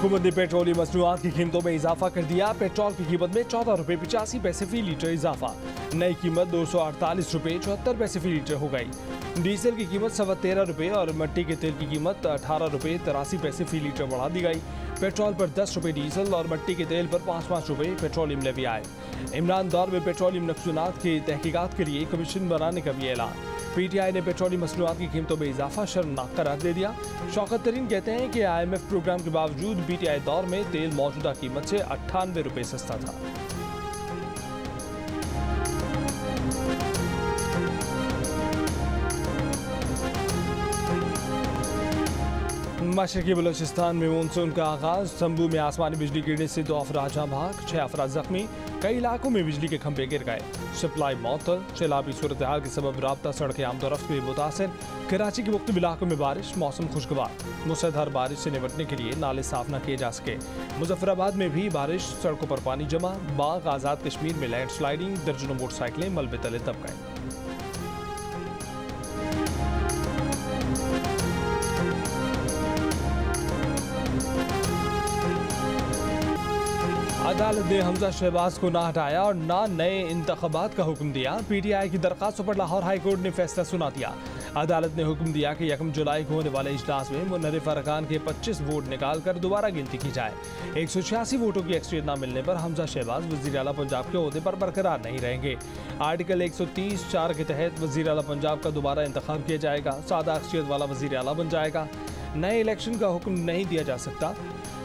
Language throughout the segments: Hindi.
हुकूमत ने पेट्रोलियम मसनूआत की कीमतों में इजाफा कर दिया। पेट्रोल की कीमत में 14 रुपये 85 पैसे फी लीटर इजाफा। नई कीमत 248 रुपये 74 पैसे फी लीटर हो गई। डीजल की कीमत 13.25 रुपये और मिट्टी के तेल की कीमत 18 रुपये 83 पैसे फी लीटर बढ़ा दी गई। पेट्रोल पर 10 रुपये डीजल और मिट्टी के तेल पर 5-5 रुपये पेट्रोलियम लेवी आए। इमरान दौर में पेट्रोलियम मसनूआत की तहकीकात के लिए कमीशन बनाने का भी ऐलान। पीटीआई ने पेट्रोलियम मसनूआत की कीमतों में इजाफा शर्मनाक करार दे दिया। शौकत तरीन कहते हैं कि IMF प्रोग्राम के बावजूद पीटीआई दौर में तेल मौजूदा कीमत से 98 रुपये सस्ता था। मशरकी बलोचिस्तान में मानसून का आगाज। संबू में आसमानी बिजली गिरने से 2 अफराद जहां भाग, 6 अफराद जख्मी। कई इलाकों में बिजली के खंभे गिर गए। सप्लाई मअतल। सैलाबी सूरत हाल के सबब राब्ता सड़कें आमदोरफ्त के लिए मुतासर। कराची के मुख्तलिफ इलाकों में बारिश, मौसम खुशगवार। मुसलधार बारिश से निपटने के लिए नाले साफ न किए जा सके। मुजफ्फराबाद में भी बारिश, सड़कों पर पानी जमा। बाग आज़ाद कश्मीर में लैंड स्लाइडिंग, दर्जनों मोटरसाइकिलें मलबे तले दब गए। अदालत ने हमजा शहबाज को ना हटाया और ना नए इंतखाबात का हुक्म दिया। पीटीआई की दरख्वास्तों पर लाहौर हाई कोर्ट ने फैसला सुना दिया। अदालत ने हुक्म दिया कि 1 जुलाई को होने वाले इजलास में मुनहरिफ अरकान के 25 वोट निकाल कर दोबारा गिनती की जाए। 186 वोटों की एक्सरियत न मिलने पर हमजा शहबाज वज़ीर आला पंजाब के ओहदे पर बरकरार नहीं रहेंगे। आर्टिकल 130(4) के तहत वज़ीर आला पंजाब का दोबारा इंतखाब किया जाएगा। सादा अक्सरियत वाला वज़ीर आला बन जाएगा। नए इलेक्शन का हुक्म नहीं दिया जा सकता।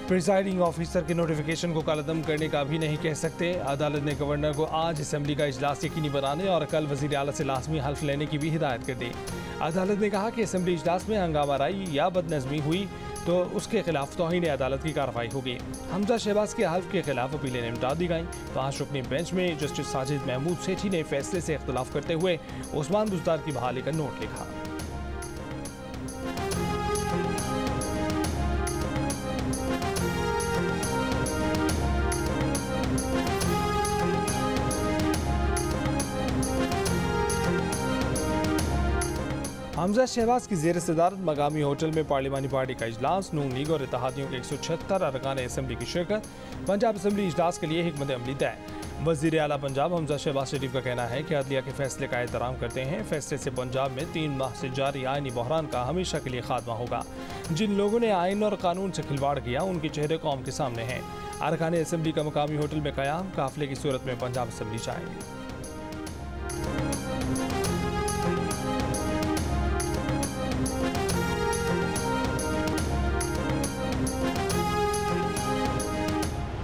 प्रिसाइडिंग ऑफिसर के नोटिफिकेशन को कलअदम करने का भी नहीं कह सकते। अदालत ने गवर्नर को आज असम्बली का इजलास यकीनी बनाने और कल वज़ीर आला से लाजमी हल्फ लेने की भी हिदायत कर दी। अदालत ने कहा कि असम्बली इजलास में हंगामाराई या बदनज़मी हुई तो उसके खिलाफ तौहीन अदालत की कार्रवाई होगी। हमजा शहबाज के हल्फ के खिलाफ अपीलें निपटा दी गईं। 5 रुकनी बेंच में जस्टिस साजिद महमूद सेठी ने फैसले से इख्तलाफ करते हुए उस्मान बुज़दार की बहाली का नोट लिखा। हमजा शहबाज की ज़ेर सदारत मकामी होटल में पार्लिमानी पार्टी का इजलास। नून लीग और इत्तेहादियों के 176 अरकान असम्बली की शिरकत। पंजाब असम्बली इजलास के लिए हिकमत अमली तय। वज़ीर आला पंजाब हमजा शहबाज शरीफ का कहना है कि अदलिया के फैसले का एहतराम करते हैं। फैसले से पंजाब में 3 माह से जारी आइनी बहरान का हमेशा के लिए खात्मा होगा। जिन लोगों ने आइन और कानून से खिलवाड़ किया उनके चेहरे कौम के सामने हैं। अरकान असम्बली का मकामी होटल में क़याम, काफिले की सूरत में पंजाब असम्बली जाएंगे।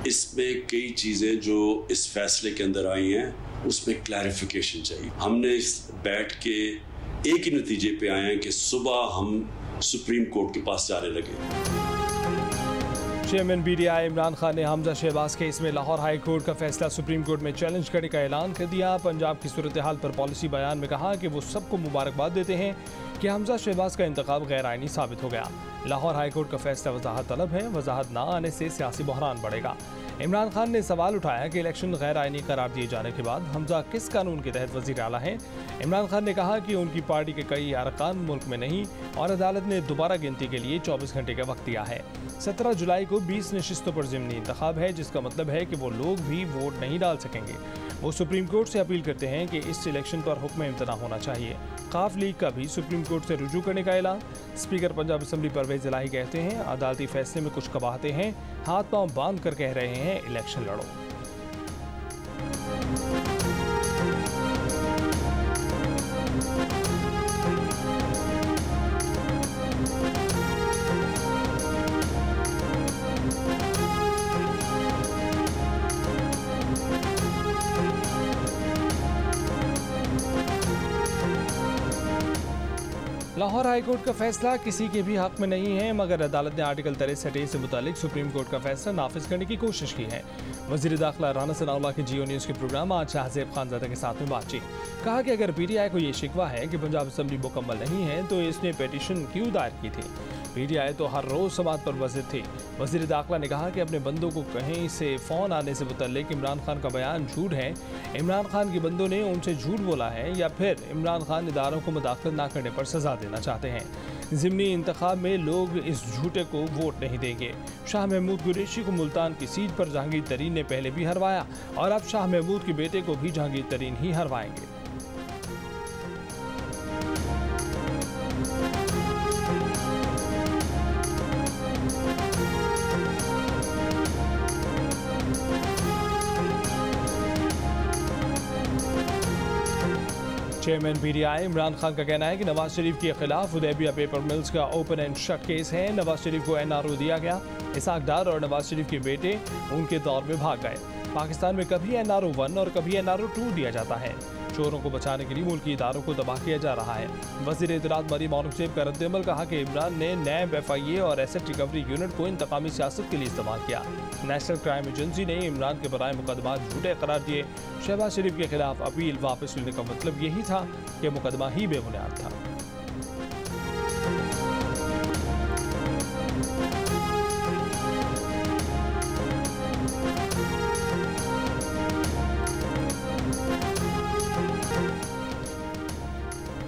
इसमें कई चीज़ें जो इस फैसले के अंदर आई हैं उसमें क्लैरिफिकेशन चाहिए। हमने इस बैठ के एक ही नतीजे पे आए हैं कि सुबह हम सुप्रीम कोर्ट के पास जाने लगे। चेयरमैन पीटीआई इमरान खान ने हमजा शहबाज केस में लाहौर हाई कोर्ट का फैसला सुप्रीम कोर्ट में चैलेंज करने का ऐलान कर दिया। पंजाब की सूरत हाल पर पॉलिसी बयान में कहा कि वो सबको मुबारकबाद देते हैं कि हमजा शहबाज का इंतखाब गैर आइनी साबित हो गया। लाहौर हाई कोर्ट का फैसला वजाहत तलब है। वजाहत न आने से सियासी बहरान बढ़ेगा। इमरान खान ने सवाल उठाया कि इलेक्शन गैर आइनी करार दिए जाने के बाद हमजा किस कानून के तहत वज़ीर आला हैं। इमरान खान ने कहा कि उनकी पार्टी के कई अरकान मुल्क में नहीं और अदालत ने दोबारा गिनती के लिए 24 घंटे का वक्त दिया है। 17 जुलाई को 20 नशिस्तों पर ज़िमनी इंतखाब है, जिसका मतलब है कि वो लोग भी वोट नहीं डाल सकेंगे। वो सुप्रीम कोर्ट से अपील करते हैं कि इस इलेक्शन पर हुक्म इम्तना होना चाहिए। काफ लीग का भी सुप्रीम कोर्ट से रुजू करने का ऐलान। स्पीकर पंजाब असम्बली परवेज इलाही कहते हैं अदालती फैसले में कुछ कबाहते हैं, हाथ पांव बांध कर कह रहे हैं इलेक्शन लड़ो। लाहौर हाई कोर्ट का फैसला किसी के भी हक में नहीं है, मगर अदालत ने आर्टिकल 63A से मुतालिक सुप्रीम कोर्ट का फैसला नाफिज करने की कोशिश की है। वज़ीर दाखिला राना सनाउल्लाह के जियो न्यूज़ के प्रोग्राम आज शाहज़ेब खानज़ादा के साथ में बातचीत। कहा कि अगर पीटीआई को ये शिकवा है कि पंजाब असम्बली मुकम्मल नहीं है तो इसने पिटीशन क्यों दायर की थी। पीटीआई तो हर रोज़ समात पर वज़ीर थी। वज़ीर दाखिला ने कहा कि अपने बंदों को कहीं से फ़ोन आने से मुतल्लिक इमरान खान का बयान झूठ है। इमरान खान के बंदों ने उनसे झूठ बोला है या फिर इमरान खान इदारों को मुदाखलत न करने पर सज़ा देना चाहते हैं। ज़िमनी इंतखाब में लोग इस झूठे को वोट नहीं देंगे। शाह महमूद कुरैशी को मुल्तान की सीट पर जहांगीर तरीन ने पहले भी हरवाया और अब शाह महमूद के बेटे को भी जहांगीर तरीन ही हरवाएंगे। चेयरमैन पीटीआई इमरान खान का कहना है कि नवाज शरीफ के खिलाफ उदैबिया पेपर मिल्स का ओपन एंड शट केस है। नवाज शरीफ को एनआरओ दिया गया। इसहाक डार और नवाज शरीफ के बेटे उनके दौर में भाग गए। पाकिस्तान में कभी एनआरओ 1 और कभी एनआरओ 2 दिया जाता है। चोरों को बचाने के लिए मुल्की इदारों को तबाह किया जा रहा है। वज़ीर इत्तलात मरीम औरंगजेब का रद्द-ए-अमल कहा कि इमरान ने नैब FIA और एसेट रिकवरी यूनिट को इंतकामी सियासत के लिए इस्तेमाल किया। नेशनल क्राइम एजेंसी ने इमरान के बराए मुकदमा झूठे करार दिए। शहबाज शरीफ के खिलाफ अपील वापस लेने का मतलब यही था कि मुकदमा ही बेबुनियाद था।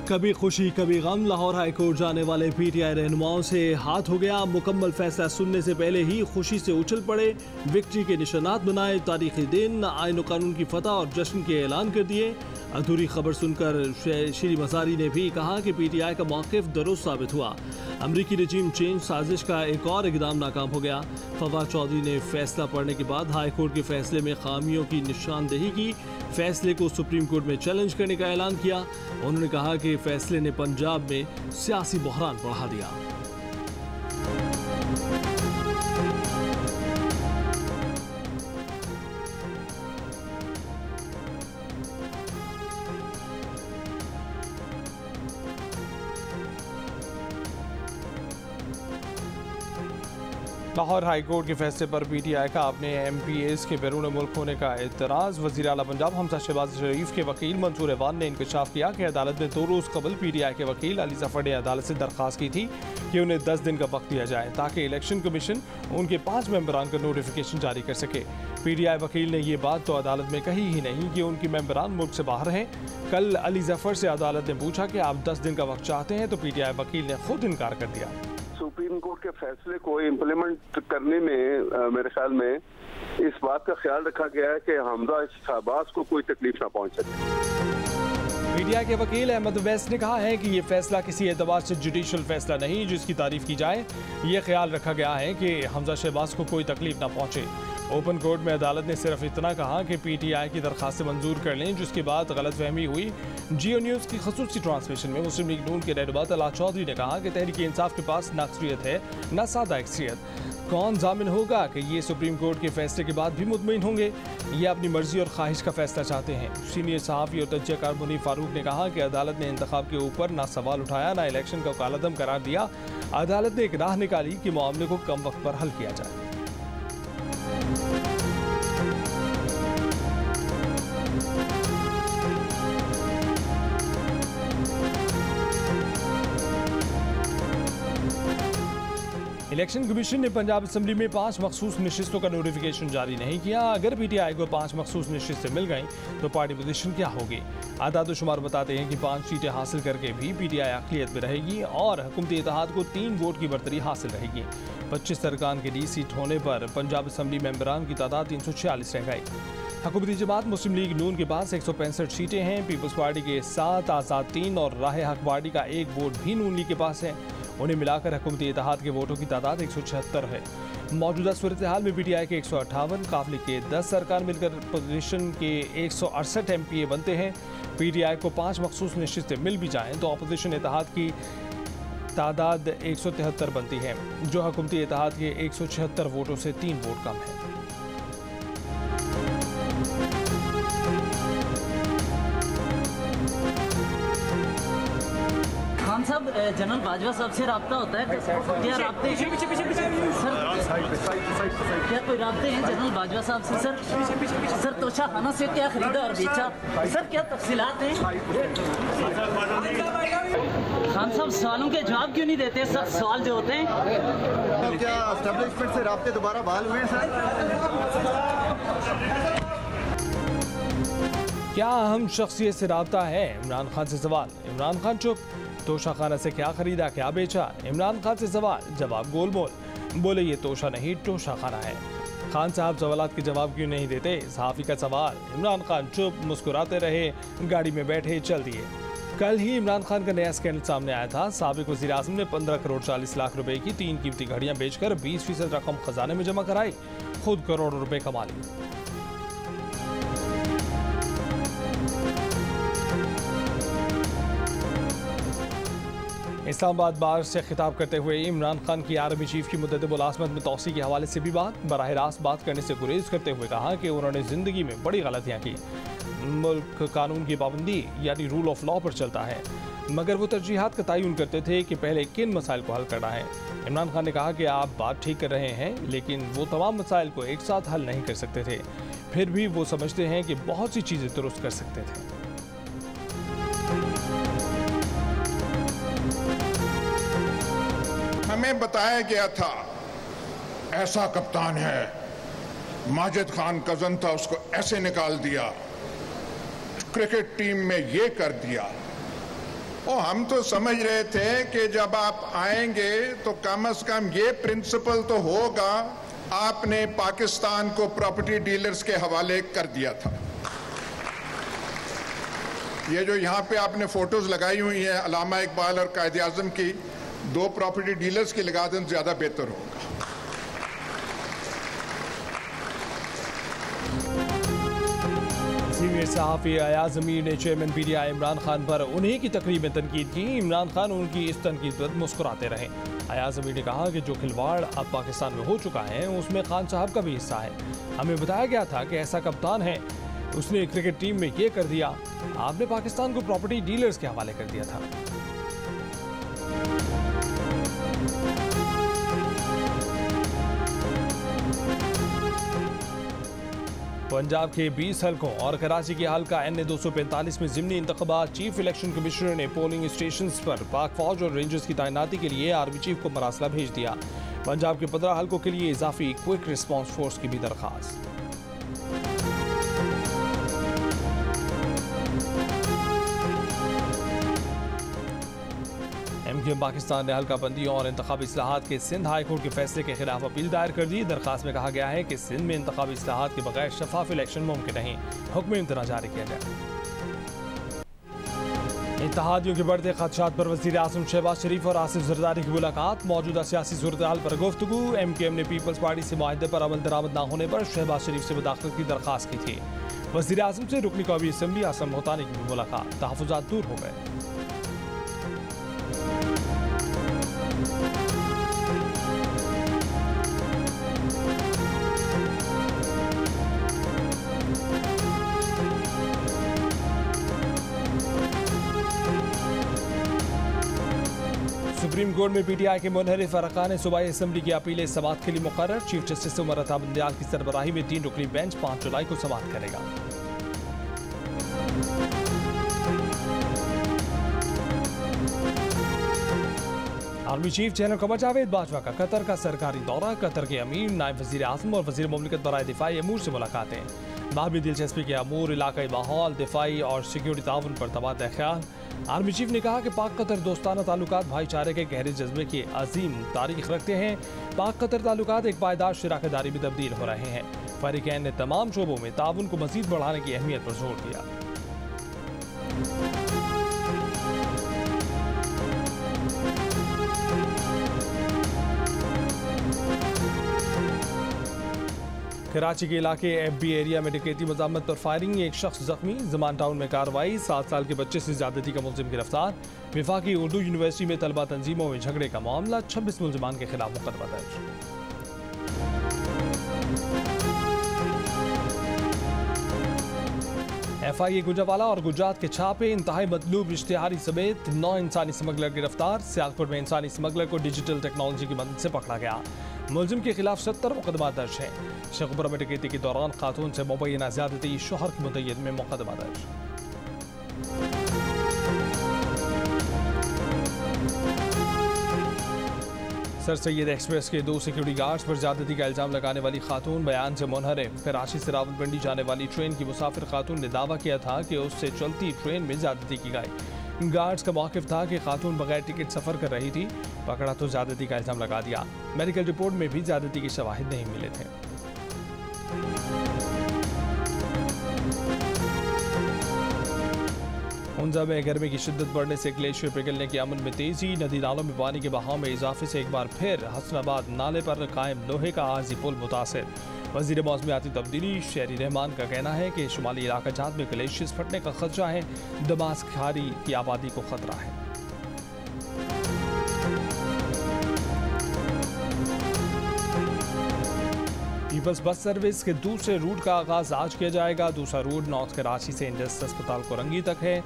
कभी खुशी कभी गम, लाहौर हाईकोर्ट जाने वाले पीटीआई रहनुमाओं से हाथ हो गया। मुकम्मल फैसला सुनने से पहले ही खुशी से उछल पड़े, विक्ट्री के निशानात बनाए, तारीखी दिन, आईन कानून की फतह और जश्न के ऐलान कर दिए। अधूरी खबर सुनकर श्री मजारी ने भी कहा कि पीटीआई का मौक़िफ़ दुरुस्त साबित हुआ। अमरीकी रजीम चेंज साजिश का एक और इक़दाम नाकाम हो गया। फवाद चौधरी ने फैसला पढ़ने के बाद हाई कोर्ट के फैसले में खामियों की निशानदेही की। फैसले को सुप्रीम कोर्ट में चैलेंज करने का ऐलान किया। उन्होंने कहा कि फैसले ने पंजाब में सियासी बहरान बढ़ा दिया। लाहौर हाईकोर्ट के फैसले पर पीटीआई का अपने MPAs के बैरून मुल्क होने का एतराज़। वज़ीर आला पंजाब हमजा शहबाज शरीफ के वकील मंसूर अवान ने इंकशाफ किया कि अदालत ने 2 रोज़ कबल पीटीआई के वकील अली ज़फ़र ने अदालत से दरख्वास्त की थी कि उन्हें 10 दिन का वक्त दिया जाए ताकि इलेक्शन कमीशन उनके 5 मेंबरान का नोटिफिकेशन जारी कर सके। पीटीआई वकील ने ये बात तो अदालत में कही ही नहीं कि उनकी मेंबरान मुल्क से बाहर हैं। कल अली ज़फ़र से अदालत ने पूछा कि आप 10 दिन का वक्त चाहते हैं तो पीटीआई वकील ने खुद इनकार कर दिया। सुप्रीम कोर्ट के फैसले को इम्प्लीमेंट करने में मेरे ख्याल में इस बात का ख्याल रखा गया है कि हमजा शहबाज को कोई तकलीफ ना पहुंच सके। पीटीआई के वकील अहमद वैस ने कहा है कि ये फैसला किसी एतबार से जुडिशल फैसला नहीं जिसकी तारीफ की जाए। ये ख्याल रखा गया है कि हमजा शहबाज को कोई तकलीफ ना पहुंचे। ओपन कोर्ट में अदालत ने सिर्फ इतना कहा कि पीटीआई की दरखास्त मंजूर कर लें, जिसके बाद गलतफहमी हुई। जियो न्यूज़ की खसूसी ट्रांसमिशन में मुस्लिम लीग नून के रहनुमा तलहा चौधरी ने कहा कि तहरीक इंसाफ के पास न अक्सरियत है न सादा अक्सरियत। कौन जामिन होगा कि ये सुप्रीम कोर्ट के फैसले के बाद भी मुतमईन होंगे? ये अपनी मर्जी और ख्वाहिश का फैसला चाहते हैं। सीनियर सहाफ़ी और तज्ज़ियाकार मुनीर फारूक ने कहा कि अदालत ने इंतखाब के ऊपर ना सवाल उठाया ना इलेक्शन का कालादम करार दिया। अदालत ने एक राह निकाली कि मामले को कम वक्त पर हल किया जाए। इलेक्शन कमीशन ने पंजाब असम्बली में 5 मखसूस नशिस्तों का नोटिफिकेशन जारी नहीं किया। अगर पीटीआई को 5 मखसूस नशिस्तें मिल गईं तो पार्टी पोजीशन क्या होगी? आदाद शुमार बताते हैं कि 5 सीटें हासिल करके भी पीटीआई अक़लियत में रहेगी और हुकूमती इत्तेहाद को 3 वोट की बरतरी हासिल रहेगी। 25 अरकान के डी सीट होने पर पंजाब असम्बली मेंबरान की तादाद 346 रह गई। हुकूमती जमात मुस्लिम लीग नून के पास 165 सीटें हैं। पीपल्स पार्टी के 7, आज़ाद 3 और राह हक पार्टी का 1 वोट भी नून लीग के पास है। उन्हें मिलाकर हुकूमती इत्तेहाद के वोटों की तादाद 176 है। मौजूदा सूरत हाल में पीटीआई के 158, काफिले के 10 अरकान मिलकर पोजीशन के 168 MPA बनते हैं। पीटीआई को 5 मखसूस नशिस्तें मिल भी जाएं तो अपोजिशन इत्तेहाद की तादाद 173 बनती है, जो हुकूमती इत्तेहाद के 176 वोटों से 3 वोट कम है। खान साहब, जनरल बाजवा साहब से रब्ता होता है? क्या राब्ते हैं सर? क्या कोई राब्ते हैं जनरल बाजवा साहब से सर? सर तोशा खाना से क्या खरीदा और बेचा सर, क्या तफसीलात हैं? खान साहब सवालों के जवाब क्यों नहीं देते सर? सवाल जो होते हैं तो क्या एस्टेब्लिशमेंट से राब्ते दोबारा बहाल हुए हैं सर? क्या अहम शख्सियत से राब्ता है? इमरान खान से सवाल। इमरान खान चुप। तोशा खाना से क्या खरीदा, क्या बेचा? इमरान खान से सवाल, जवाब गोलमोल। बोले ये तोशा नहीं, टोशा खाना है। खान साहब सवालात के जवाब क्यों नहीं देते? सहाफ़ी का सवाल। इमरान खान चुप, मुस्कुराते रहे, गाड़ी में बैठे, चल दिए। कल ही इमरान खान का नया स्कैंडल सामने आया था। साबिक वज़ीर आज़म ने 15 करोड़ 40 लाख रुपए की 3 कीमती घड़ियां बेचकर 20% रकम खजाने में जमा कराई, खुद करोड़ों रुपए कमा लिए। इस्लामाबाद बार से खिताब करते हुए इमरान खान की आर्मी चीफ की मुद्दत मुलाजमत में तौसी के हवाले से भी बराह रास्त बात करने से गुरेज करते हुए कहा कि उन्होंने जिंदगी में बड़ी गलतियां की। मुल्क कानून की पाबंदी यानी रूल ऑफ लॉ पर चलता है, मगर वो तरजीहात का तयन करते थे कि पहले किन मसाइल को हल करना है। इमरान खान ने कहा कि आप बात ठीक कर रहे हैं, लेकिन वो तमाम मसाइल को एक साथ हल नहीं कर सकते थे, फिर भी वो समझते हैं कि बहुत सी चीज़ें दुरुस्त कर सकते थे। हमें बताया गया था ऐसा कप्तान है, माजिद खान कजन था, उसको ऐसे निकाल दिया, क्रिकेट टीम में ये कर दिया। और हम तो समझ रहे थे कि जब आप आएंगे तो कम से कम ये प्रिंसिपल तो होगा, आपने पाकिस्तान को प्रॉपर्टी डीलर्स के हवाले कर दिया था। ये जो यहाँ पे आपने फोटोज लगाई हुई हैं अल्लामा इकबाल और कायद आजम की, 2 प्रॉपर्टी डीलर्स की लगा दें ज्यादा बेहतर होगा। सीनियर सहाफ़ी अयाज ज़मीर ने चेयरमैन पीटीआई इमरान खान पर उन्हीं की तकरीर में तनकीद की। इमरान खान उनकी इस तनकीद पर मुस्कुराते रहे। अयाज ज़मीर ने कहा कि जो खिलवाड़ अब पाकिस्तान में हो चुका है उसमें खान साहब का भी हिस्सा है। हमें बताया गया था कि ऐसा कप्तान है, उसने क्रिकेट टीम में ये कर दिया, आपने पाकिस्तान को प्रॉपर्टी डीलर्स के हवाले कर दिया था। पंजाब के 20 हलकों और कराची के हल्का NA 245 में ज़िमनी इंतख़ाबात। चीफ इलेक्शन कमिश्नर ने पोलिंग स्टेशन पर पाक फौज और रेंजर्स की तैनाती के लिए आर्मी चीफ को मरासला भेज दिया। पंजाब के 15 हलकों के लिए इजाफी क्विक रिस्पांस फोर्स की भी दरख्वास्त। MKM पाकिस्तान ने हल्का बंदी और इंतखाबी इस्लाहात के सिंध हाई कोर्ट के फैसले के खिलाफ अपील दायर कर दी। दरखास्त में कहा गया है कि सिंध में इंतखाबी इस्लाहात के बगैर शफाफ इलेक्शन मुमकिन नहीं, हुक्म इम्तना जारी किया जाए। इत्तेहादियों के बढ़ते खदशात पर वज़ीर आज़म शहबाज शरीफ और आसिफ जरदारी की मुलाकात। मौजूदा सियासी सूरत-ए-हाल पर गुफ्तगू। MKM ने पीपल्स पार्टी से मुआहदे पर अमल दरामद न होने पर शहबाज शरीफ से मुदाखलत की दरखास्त की थी। वज़ीर आज़म से रुकनी कौमी असम्बली आसम मोहतानी की भी मुलाकात, तहफ़्फ़ुज़ात दूर हो गए। सुप्रीम कोर्ट में पीटीआई के मुनहरिफ अरकान सूबाई असम्बली की अपीलें समाअत के लिए मुकर्रर। चीफ जस्टिस उमर अता बंदयाल की सरबराही में 3 रुकनी बेंच 5 जुलाई को समाअत करेगा। Army chief general Qamar Javed Bajwa का कतर का सरकारी दौरा। कतर के अमीर, नायब वज़ीर आज़म और वज़ीर मुमलिकत बराए दिफाई अमूर से मुलाकातें। बाहमी दिलचस्पी के अमूर, इलाकाई माहौल, दिफाई और सिक्योरिटी ताउन पर तबादला ख्याल। आर्मी चीफ ने कहा कि पाक कतर दोस्ताना ताल्लुकात भाईचारे के गहरे जज्बे की अजीम तारीख रखते हैं। पाक कतर ताल्लुकात एक पायदार शराकतदारी में तब्दील हो रहे हैं। फरीकैन ने तमाम शोबों में ताउन को मजीद बढ़ाने की अहमियत पर जोर दिया। कराची के इलाके FB एरिया में डकैती मज़ामत पर फायरिंग, एक शख्स जख्मी। ज़मान टाउन में कार्रवाई, 7 साल के बच्चे से ज्यादती का मुलजिम गिरफ्तार। विफाकी उर्दू यूनिवर्सिटी में तलबा तंजीमों में झगड़े का मामला, 26 मुलजिमान के खिलाफ मुकदमा दर्ज। FIA गुजरावाला और गुजरात के छापे, इंतहाई मतलूब इश्तिहारी समेत 9 इंसानी स्मगलर गिरफ्तार। सियालकोट में इंसानी स्मगलर को डिजिटल टेक्नोलॉजी की मदद से पकड़ा गया। मुलजिम के खिलाफ 70 मुकदमा दर्ज है। शेखपुरा में डकैती के दौरान खातून से मुबैना ज़्यादती, शोहर की मुद्दत में मुकदमा दर्ज। सर सैयद एक्सप्रेस के 2 सिक्योरिटी गार्ड्स पर ज़्यादती का इल्ज़ाम लगाने वाली खातून बयान से मुनहरिफ। कराची से रावलपिंडी जाने वाली ट्रेन की मुसाफिर खातून ने दावा किया था कि उससे चलती ट्रेन में ज़्यादती की गई। गार्ड्स का मौक़िफ़ था कि खातून बगैर टिकट सफ़र कर रही थी। पकड़ा तो ज़्यादती का इल्ज़ाम लगा दिया। मेडिकल रिपोर्ट में भी ज़्यादती के शवाहिद नहीं मिले थे। हुंजा में गर्मी की शिद्दत बढ़ने से ग्लेशियर पिघलने के अमल में तेजी। नदी नालों में पानी के बहाव में इजाफे से एक बार फिर हसनाबाद नाले पर कायम लोहे का आर्जी पुल मुतासिर। वज़ीर मौसमियाती तब्दीली शेरी रहमान का कहना है कि शुमाली इलाका जात में ग्लेशियर्स फटने का खदशा है। दमास्क खारी की आबादी को खतरा है। पीपल्स बस सर्विस के दूसरे रूट का आगाज आज किया जाएगा। दूसरा रूट नॉर्थ कराची से इंडस अस्पताल कोरंगी तक है।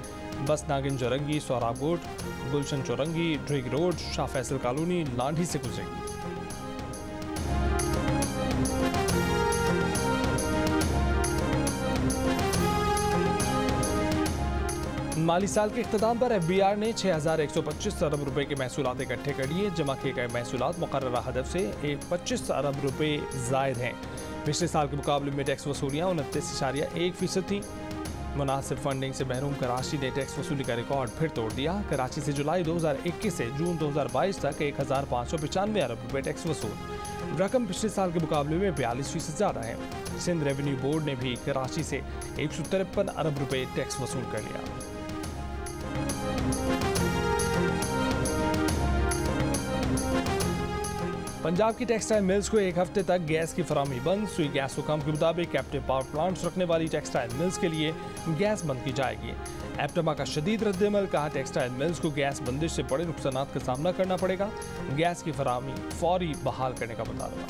बस नागिन चौरंगी, सोहराबकोट, गुलशन चौरंगी, ड्रिग रोड, शाह फैसल कॉलोनी, लांढी से गुजरेगी। माली साल के इख्तिताम पर FBR ने 6,125 अरब रुपए के महसूलात इकट्ठे कर लिए। जमा किए गए महसूलात मुकर्ररा हदफ से 25 अरब रुपए ज़ायद हैं। पिछले साल के मुकाबले में टैक्स वसूलियाँ 29.1% थी। मुनासिब फंडिंग से महरूम कराची ने टैक्स वसूली का रिकॉर्ड फिर तोड़ दिया। कराची से जुलाई 2021 से जून 2022 तक 1,595 अरब रुपए टैक्स वसूल। रकम पिछले साल के मुकाबले में 42% ज़्यादा है। सिंध रेवेन्यू बोर्ड ने भी कराची से 153 अरब रुपए टैक्स वसूल कर लिया। पंजाब की टेक्सटाइल मिल्स को एक हफ्ते तक गैस की फराहमी बंद। सुई गैस हुकाम के मुताबिक कैप्टिव पावर प्लांट्स रखने वाली टेक्सटाइल मिल्स के लिए गैस बंद की जाएगी। एप्टमा का शदीद रद्दअमल, कहा टेक्सटाइल मिल्स को गैस बंदिश से बड़े नुकसान का सामना करना पड़ेगा। गैस की फराहमी फौरी बहाल करने का मुतालबा।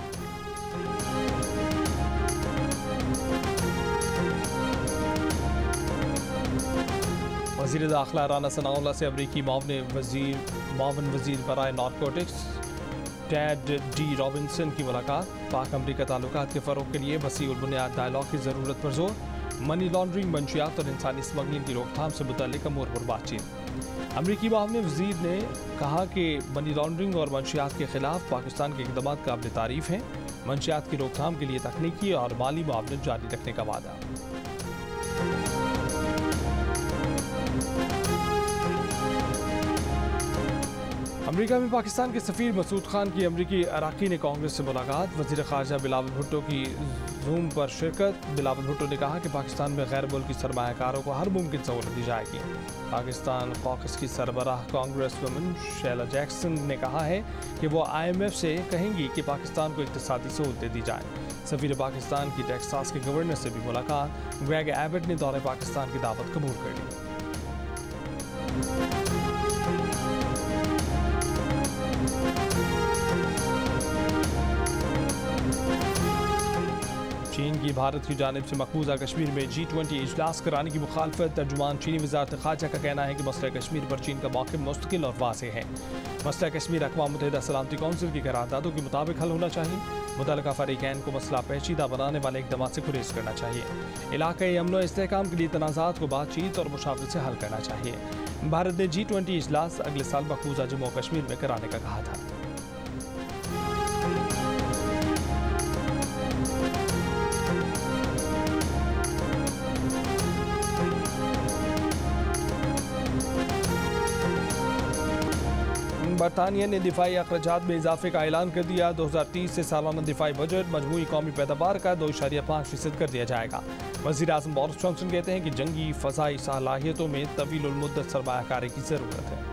वज़ीर दाखिला राना सनाउल्लाह से अमरीकी मावन वज़ीर बराए नारकोटिक्स टेड डी रॉबिन्सन की मुलाकात। पाक अमरीका ताल्लुकात के फ़रोग़ के लिए वसीउल बुनियाद डायलॉग की ज़रूरत पर जोर। मनी लॉन्ड्रिंग, मंशियात और इंसानी स्मगलिंग की रोकथाम से मुतल्लिक़ अमूर पर बातचीत। अमरीकी मावन वज़ीर ने कहा कि मनी लॉन्ड्रिंग और मंशियात के खिलाफ पाकिस्तान के इक़दामात काबिल तारीफ़ हैं। मंशियात की रोकथाम के लिए तकनीकी और माली मुआवनत जारी रखने का वादा। अमेरिका में पाकिस्तान के सफ़ीर मसूद खान की अमरीकी अराकीन कांग्रेस से मुलाकात। वज़ीर ख़ारजा बिलावल भुट्टो की जूम पर शिरकत। बिलावल भुट्टो ने कहा कि पाकिस्तान में गैर मुल्की सरमायाकारों को हर मुमकिन सहूलत दी जाएगी। पाकिस्तान कॉकस की सरबराह कांग्रेस वुमन शैला जैक्सन ने कहा है कि वो IMF से कहेंगी कि पाकिस्तान को इक़्तिसादी सहूलतें दी जाएँ। सफ़ीर पाकिस्तान की टेक्सास के गवर्नर से भी मुलाकात। ग्रेग एबट ने दौरे पाकिस्तान की दावत कबूल कर ली। चीन की भारत की जानिब से मकबूजा कश्मीर में G20 इजलास कराने की मुखालफत। तर्जुमान चीनी वज़ारत ख़ारजा का कहना है कि मसला कश्मीर पर चीन का मौक़िफ़ मुस्तकिल और वाज़ेह है। मसला कश्मीर अक़वाम मुत्तहिदा सलामती कौंसिल की करारदादों के मुताबिक हल होना चाहिए। मुतल्लिक़ा फ़रीक़ैन को मसला पेचीदा बनाने वाले इक़दामात से गुरेज़ करना चाहिए। इलाक़ाई अमन व इस्तेहकाम के लिए तनाज़ात को बातचीत और मुशावरत से हल करना चाहिए। भारत ने G20 इजलास अगले साल मकबूजा जम्मू कश्मीर में कराने का कहा था। बरतानिया ने दिफाई अखराजात में इजाफे का ऐलान कर दिया। 2030 से सालाना दिफाई बजट मजमूई कौमी पैदावार का 2.5% कर दिया जाएगा। वज़ीर आज़म बोरिस जॉनसन कहते हैं कि जंगी फ़ज़ाई सलाहियतों में तवील मुद्दत सरमायाकारी की ज़रूरत है।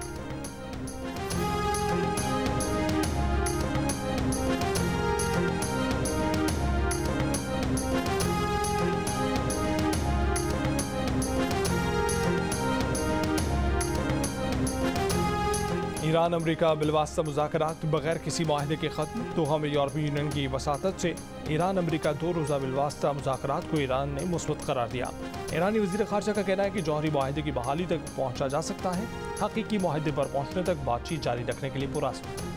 ईरान अमरीका बिलवास्ता मुज़ाकरात बगैर किसी माहिदे के ख़त्म। दोहा में यूरोपीय यूनियन की वसातत से ईरान अमरीका 2 रोज़ा बिलवास्ता मुज़ाकरात को ईरान ने मुस्बत करार दिया। ईरानी वज़ीर ख़ारजा का कहना है कि जौहरी माहिदे की बहाली तक पहुँचा जा सकता है। हकीकी माहिदे पर पहुँचने तक बातचीत जारी रखने के लिए पुरअज़्म।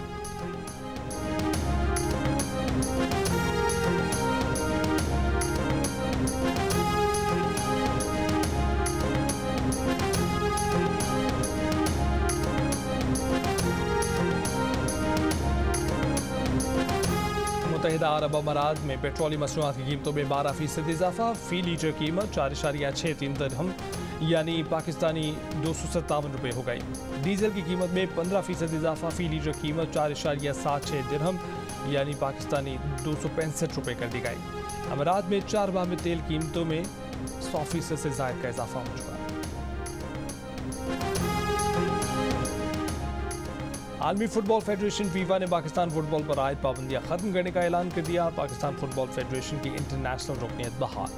मुत्तहिदा अरब अमारात में पेट्रोलियम मसनूआत की कीमतों में 12% इजाफा। फ़ी लीटर कीमत 4.63 दिरहम यानी पाकिस्तानी 257 रुपये हो गई। डीजल की कीमत में 15% इजाफा, फी लीटर कीमत 4.76 दिरहम यानी पाकिस्तानी 265 रुपये कर दी गई। अमीरात में 4 माह में तेल कीमतों में 100% से ज़ायद का इजाफा हो चुका है। आलमी फुटबॉल फेडरेशन फीफा ने पाकिस्तान फुटबॉल पर आयद पाबंदियां खत्म करने का ऐलान कर दिया। पाकिस्तान फुटबॉल फेडरेशन की इंटरनेशनल रुकनीत बहाल।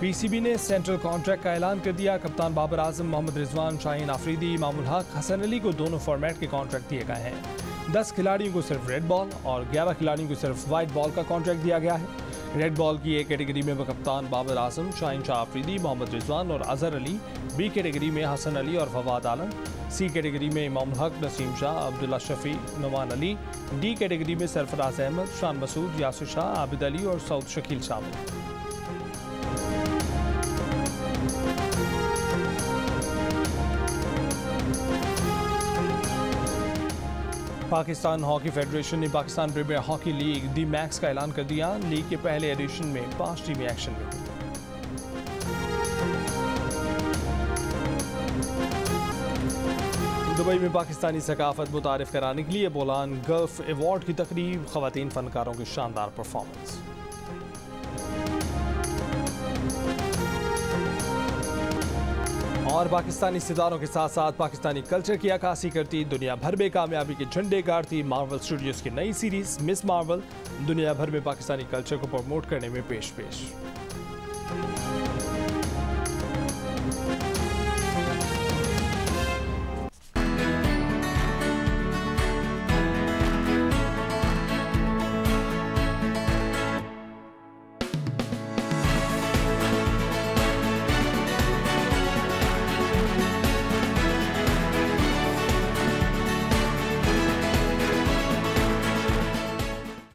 पीसीबी ने सेंट्रल कॉन्ट्रैक्ट का ऐलान कर दिया। कप्तान बाबर आजम, मोहम्मद रिजवान, शाहीन आफरीदी, इमामुल हक, हसन अली को दोनों फॉर्मेट के कॉन्ट्रैक्ट दिए गए हैं। 10 खिलाड़ियों को सिर्फ रेड बॉल और 11 खिलाड़ियों को सिर्फ वाइट बॉल का कॉन्ट्रैक्ट दिया गया है। रेड बॉल की ए कैटेगरी में कप्तान बाबर आजम, शाहीन शाह आफरीदी, मोहम्मद रिजवान और अजहर अली, बी कैटेगरी में हसन अली और फवाद आलम, सी कैटेगरी में इमामुल हक, नसीम शाह, अब्दुल्ला शफी, नुमान अली, डी कैटेगरी में सरफराज अहमद, शान मसूद, यासिर शाह, आबिद अली और सऊद शकील शामिल। पाकिस्तान हॉकी फेडरेशन ने Pakistan premier hockey league D max का ऐलान कर दिया। लीग के पहले एडिशन में 5 टीमें एक्शन में। दुबई में पाकिस्तानी सकाफत मुतारिफ कराने के लिए बोलान गल्फ अवार्ड की तकरीब, खवातीन फनकारों की शानदार परफॉर्मेंस। और पाकिस्तानी सितारों के साथ साथ पाकिस्तानी कल्चर की अक्कासी करती, दुनिया भर में कामयाबी के झंडे गाड़ती मार्वल स्टूडियोज की नई सीरीज मिस मार्वल दुनिया भर में पाकिस्तानी कल्चर को प्रमोट करने में पेश।